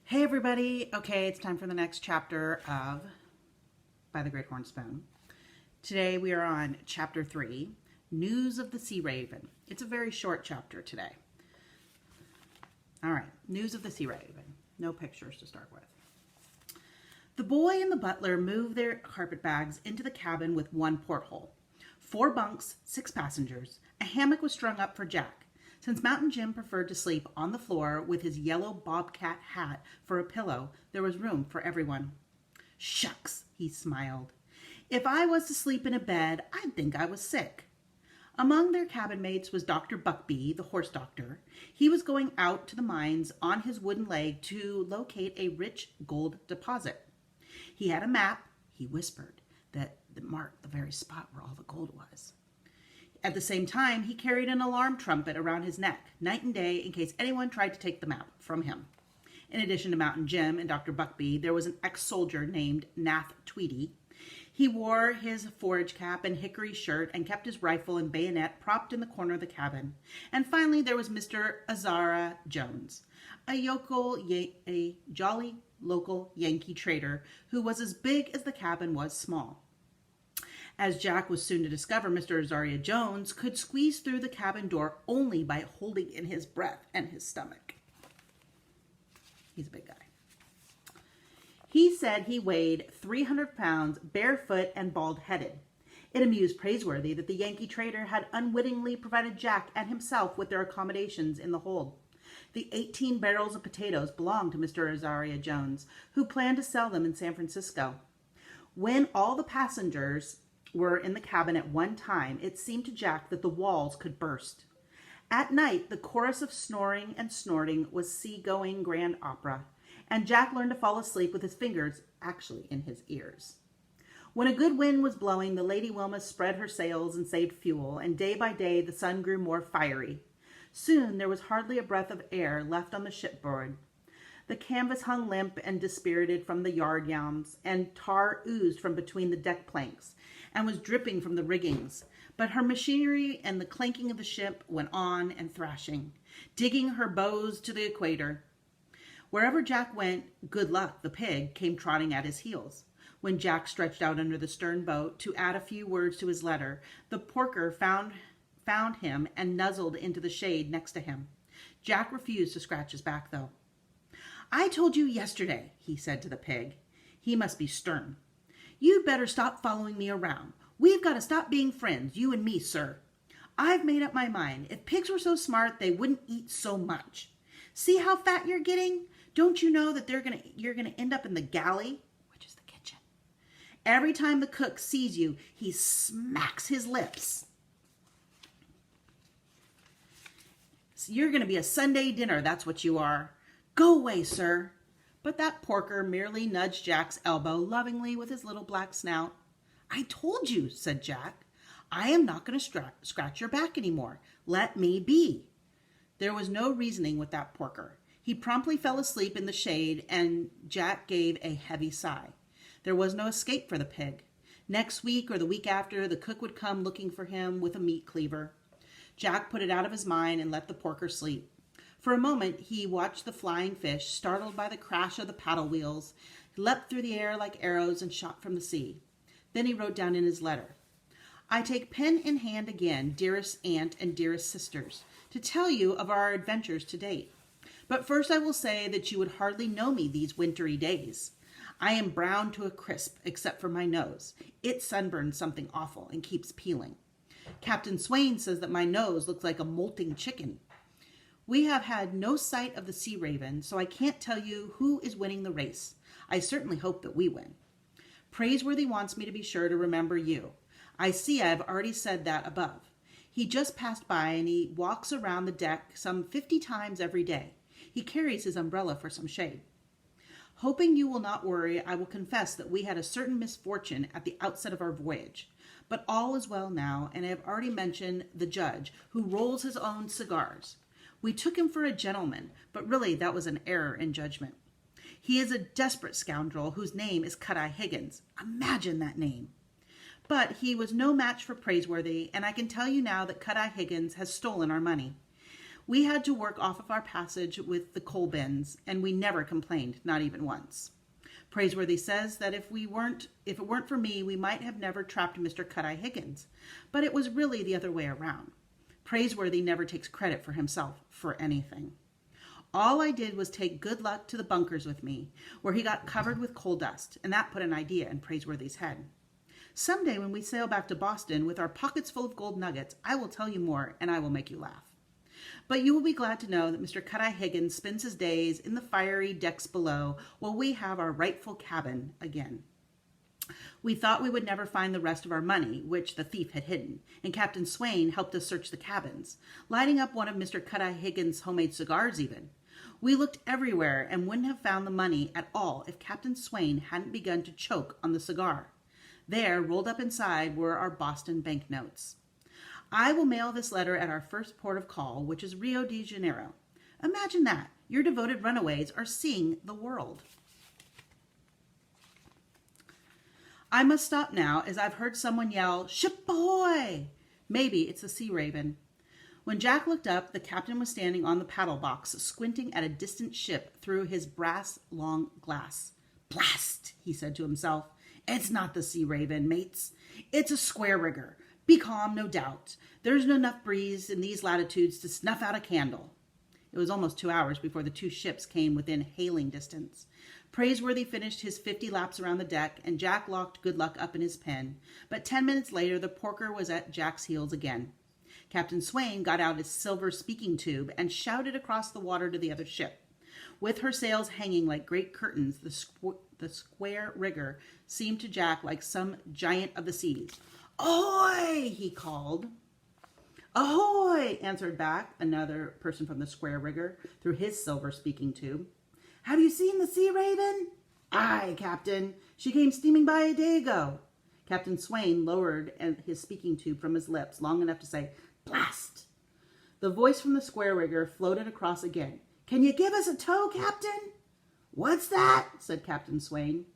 Hey everybody. Okay, it's time for the next chapter of By the Great Horn Spoon. Today we are on chapter 3, News of the Sea Raven. It's a very short chapter today. All right, News of the Sea Raven. No pictures to start with. The boy and the butler moved their carpet bags into the cabin with one porthole. 4 bunks, 6 passengers. A hammock was strung up for Jack. Since Mountain Jim preferred to sleep on the floor with his yellow bobcat hat for a pillow, there was room for everyone. Shucks, he smiled. If I was to sleep in a bed, I'd think I was sick. Among their cabin mates was Dr. Buckbee, the horse doctor. He was going out to the mines on his wooden leg to locate a rich gold deposit. He had a map, he whispered, that marked the very spot where all the gold was. At the same time, he carried an alarm trumpet around his neck, night and day, in case anyone tried to take the map from him. In addition to Mountain Jim and Dr. Buckbee, there was an ex-soldier named Nath Tweedy. He wore his forage cap and hickory shirt and kept his rifle and bayonet propped in the corner of the cabin. And finally, there was Mr. Azara Jones, a jolly local Yankee trader who was as big as the cabin was small. As Jack was soon to discover, Mr. Azaria Jones could squeeze through the cabin door only by holding in his breath and his stomach. He's a big guy. He said he weighed 300 pounds, barefoot and bald-headed. It amused Praiseworthy that the Yankee trader had unwittingly provided Jack and himself with their accommodations in the hold. The 18 barrels of potatoes belonged to Mr. Azaria Jones, who planned to sell them in San Francisco. When all the passengers were in the cabin at one time, it seemed to Jack that the walls could burst. At night, the chorus of snoring and snorting was sea-going grand opera, and Jack learned to fall asleep with his fingers actually in his ears. When a good wind was blowing, the Lady Wilma spread her sails and saved fuel, and day by day the sun grew more fiery. Soon there was hardly a breath of air left on the shipboard. The canvas hung limp and dispirited from the yard yams, and tar oozed from between the deck planks and was dripping from the riggings. But her machinery and the clanking of the ship went on and thrashing, digging her bows to the equator. Wherever Jack went, Good Luck, the pig, came trotting at his heels. When Jack stretched out under the stern boat to add a few words to his letter, the porker found him and nuzzled into the shade next to him. Jack refused to scratch his back, though. I told you yesterday, he said to the pig. He must be stern. You'd better stop following me around. We've got to stop being friends, you and me, sir. I've made up my mind. If pigs were so smart, they wouldn't eat so much. See how fat you're getting? Don't you know that you're gonna end up in the galley, which is the kitchen? Every time the cook sees you, he smacks his lips. So you're gonna be a Sunday dinner, that's what you are. Go away, sir. But that porker merely nudged Jack's elbow lovingly with his little black snout. I told you, said Jack. I am not going to scratch your back anymore. Let me be. There was no reasoning with that porker. He promptly fell asleep in the shade, and Jack gave a heavy sigh. There was no escape for the pig. Next week or the week after, the cook would come looking for him with a meat cleaver. Jack put it out of his mind and let the porker sleep. For a moment, he watched the flying fish, startled by the crash of the paddle wheels, leapt through the air like arrows and shot from the sea. Then he wrote down in his letter, I take pen in hand again, dearest aunt and dearest sisters, to tell you of our adventures to date. But first I will say that you would hardly know me these wintry days. I am brown to a crisp, except for my nose. It sunburns something awful and keeps peeling. Captain Swain says that my nose looks like a molting chicken. We have had no sight of the Sea Raven, so I can't tell you who is winning the race. I certainly hope that we win. Praiseworthy wants me to be sure to remember you. I see I have already said that above. He just passed by and he walks around the deck some 50 times every day. He carries his umbrella for some shade. Hoping you will not worry, I will confess that we had a certain misfortune at the outset of our voyage. But all is well now, and I have already mentioned the judge, who rolls his own cigars. We took him for a gentleman, but really that was an error in judgment. He is a desperate scoundrel whose name is Cut-Eye Higgins. Imagine that name. But he was no match for Praiseworthy, and I can tell you now that Cut-Eye Higgins has stolen our money. We had to work off of our passage with the coal bins, and we never complained, not even once. Praiseworthy says that if it weren't for me, we might have never trapped Mr. Cut-Eye Higgins, but it was really the other way around. Praiseworthy never takes credit for himself for anything. All I did was take Good Luck to the bunkers with me, where he got covered with coal dust, and that put an idea in Praiseworthy's head. Someday when we sail back to Boston with our pockets full of gold nuggets, I will tell you more, and I will make you laugh. But you will be glad to know that Mr. Cut-Eye Higgins spends his days in the fiery decks below while we have our rightful cabin again. We thought we would never find the rest of our money, which the thief had hidden, and Captain Swain helped us search the cabins, lighting up one of Mr. Cut-Eye Higgins' homemade cigars even. We looked everywhere and wouldn't have found the money at all if Captain Swain hadn't begun to choke on the cigar. There, rolled up inside, were our Boston banknotes. I will mail this letter at our first port of call, which is Rio de Janeiro. Imagine that. Your devoted runaways are seeing the world. I must stop now, as I've heard someone yell, "Ship ahoy!" Maybe it's the Sea Raven. When Jack looked up, the captain was standing on the paddle box, squinting at a distant ship through his brass long glass. "Blast!" he said to himself. "It's not the Sea Raven, mates. It's a square rigger. Be calm, no doubt. There's enough breeze in these latitudes to snuff out a candle." It was almost 2 hours before the two ships came within hailing distance. Praiseworthy finished his 50 laps around the deck, and Jack locked Good Luck up in his pen. But 10 minutes later, the porker was at Jack's heels again. Captain Swain got out his silver speaking tube and shouted across the water to the other ship. With her sails hanging like great curtains, the square rigger seemed to Jack like some giant of the seas. "Ahoy!" he called. "Ahoy!" answered back another person from the square rigger through his silver speaking tube. "Have you seen the Sea Raven?" "Aye, Captain. She came steaming by a day ago." Captain Swain lowered his speaking tube from his lips long enough to say, "Blast!" The voice from the square rigger floated across again. "Can you give us a tow, Captain?" "What's that?" said Captain Swain.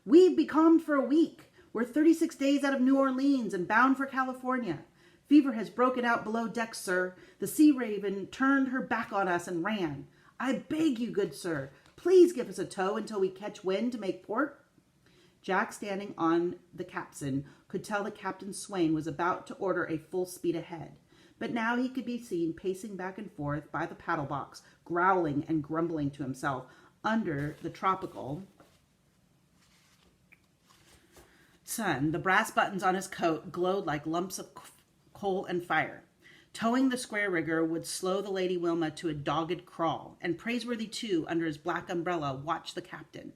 "We've becalmed for a week. We're 36 days out of New Orleans and bound for California. Fever has broken out below deck, sir. The Sea Raven turned her back on us and ran. I beg you, good sir, please give us a tow until we catch wind to make port." Jack, standing on the capstan, could tell that Captain Swain was about to order a full speed ahead. But now he could be seen pacing back and forth by the paddle box, growling and grumbling to himself under the tropical sun. The brass buttons on his coat glowed like lumps of coal and fire. Towing the square rigger would slow the Lady Wilma to a dogged crawl, and Praiseworthy, too, under his black umbrella, watched the captain.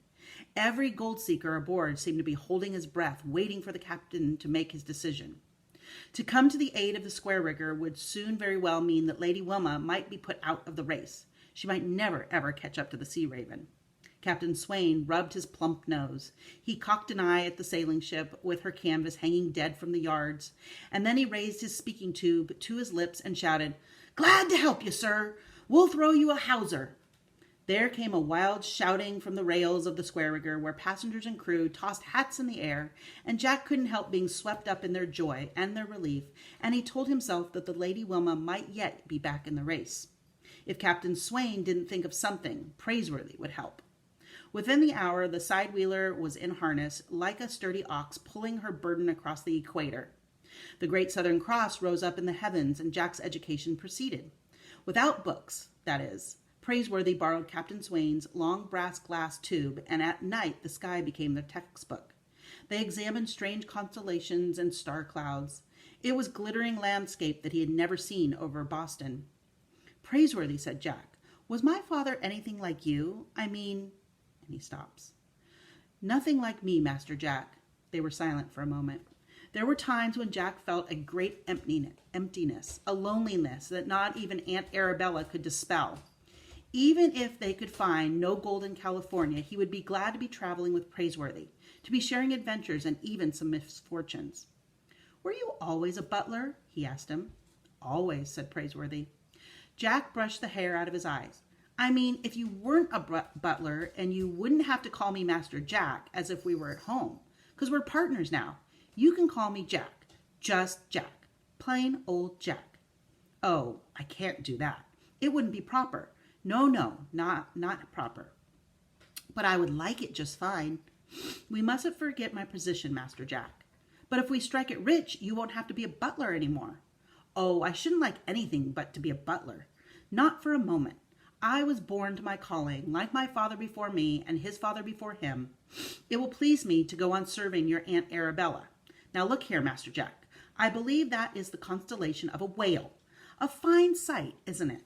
Every gold seeker aboard seemed to be holding his breath, waiting for the captain to make his decision. To come to the aid of the square rigger would soon very well mean that Lady Wilma might be put out of the race. She might never, ever catch up to the Sea Raven. Captain Swain rubbed his plump nose. He cocked an eye at the sailing ship with her canvas hanging dead from the yards, and then he raised his speaking tube to his lips and shouted, "Glad to help you, sir. We'll throw you a hawser." There came a wild shouting from the rails of the square rigger, where passengers and crew tossed hats in the air, and Jack couldn't help being swept up in their joy and their relief, and he told himself that the Lady Wilma might yet be back in the race. If Captain Swain didn't think of something, Praiseworthy would help. Within the hour, the side-wheeler was in harness, like a sturdy ox pulling her burden across the equator. The Great Southern Cross rose up in the heavens, and Jack's education proceeded. Without books, that is. Praiseworthy borrowed Captain Swain's long brass glass tube, and at night the sky became their textbook. They examined strange constellations and star clouds. It was glittering landscape that he had never seen over Boston. "Praiseworthy," said Jack, "was my father anything like you? I mean..." And he stops. "Nothing like me, Master Jack." They were silent for a moment. There were times when Jack felt a great emptiness, a loneliness that not even Aunt Arabella could dispel. Even if they could find no gold in California, he would be glad to be traveling with Praiseworthy, to be sharing adventures and even some misfortunes. "Were you always a butler?" he asked him. "Always," said Praiseworthy. Jack brushed the hair out of his eyes. "I mean, if you weren't a butler, and you wouldn't have to call me Master Jack as if we were at home, because we're partners now. You can call me Jack, just Jack, plain old Jack." "Oh, I can't do that. It wouldn't be proper. No, not proper. But I would like it just fine. We mustn't forget my position, Master Jack. But if we strike it rich, you won't have to be a butler anymore. Oh, I shouldn't like anything but to be a butler. Not for a moment. I was born to my calling, like my father before me and his father before him. It will please me to go on serving your Aunt Arabella. Now look here, Master Jack. I believe that is the constellation of a whale. A fine sight, isn't it?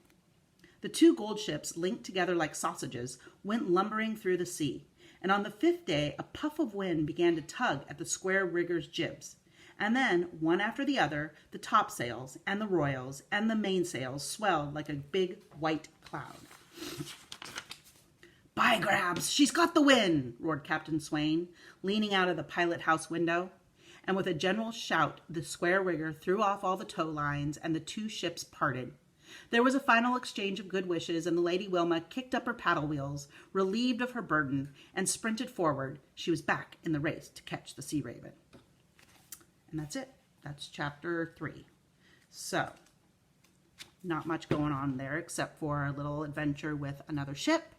The 2 gold ships, linked together like sausages, went lumbering through the sea, and on the 5th day a puff of wind began to tug at the square rigger's jibs. And then, one after the other, the topsails and the royals and the mainsails swelled like a big white cloud. "By grabs, she's got the wind!" roared Captain Swain, leaning out of the pilot house window. And with a general shout, the square rigger threw off all the tow lines, and the 2 ships parted. There was a final exchange of good wishes, and the Lady Wilma kicked up her paddle wheels, relieved of her burden, and sprinted forward. She was back in the race to catch the Sea Raven. And that's it. That's chapter 3. So, not much going on there except for a little adventure with another ship.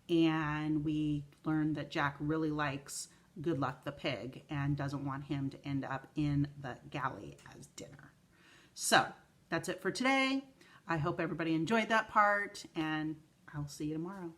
And we learned that Jack really likes Good Luck the pig and doesn't want him to end up in the galley as dinner. So, that's it for today. I hope everybody enjoyed that part, and I'll see you tomorrow.